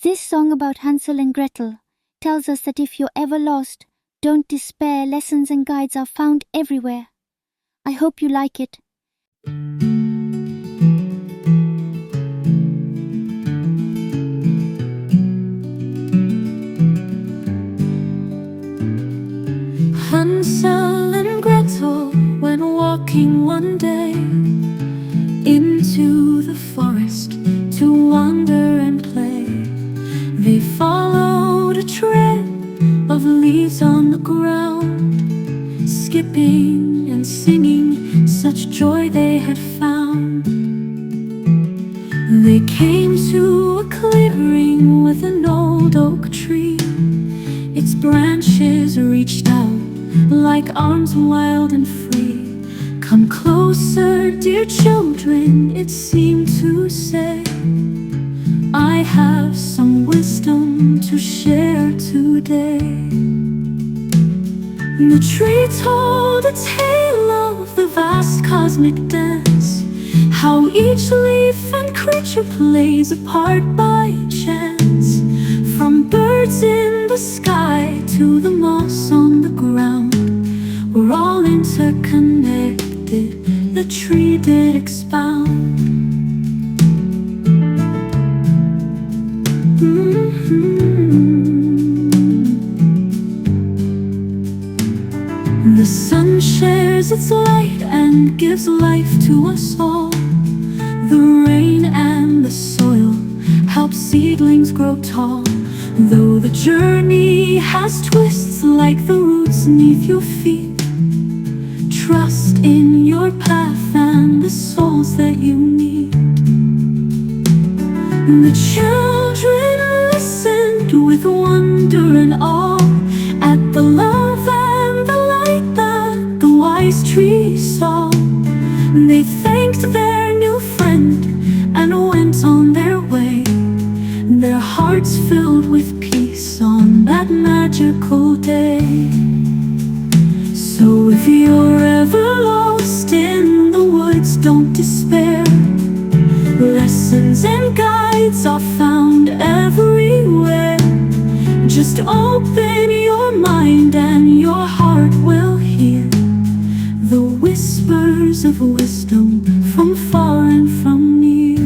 This song about Hansel and Gretel tells us that if you're ever lost, don't despair, lessons and guides are found everywhere. I hope you like it. Hansel and Gretel went walking one day into the forest to wander and play. They followed a trail of leaves on the ground, skipping and singing, such joy they had found. They came to a clearing with an old oak tree. Its branches reached out like arms wild and free. Come closer, dear children, it seemed to say. I have some wisdom to share today. The tree told a tale of the vast cosmic dance, how each leaf and creature plays a part by chance. From birds in the sky to the moss on the ground, we're all interconnected, the tree did expound. The sun shares its light and gives life to us all. The rain and the soil help seedlings grow tall. Though the journey has twists like the roots neath your feet, trust in your path and the souls that you meet. The children listened with wonder and awe at the love and the light that the wise tree saw. They thanked their new friend and went on their way, their hearts filled with peace on that magical day. So if you're ever lost in the woods, don't despair. Lessons and guides are found everywhere. Just open your mind and your heart will hear the whispers of wisdom from far and from near.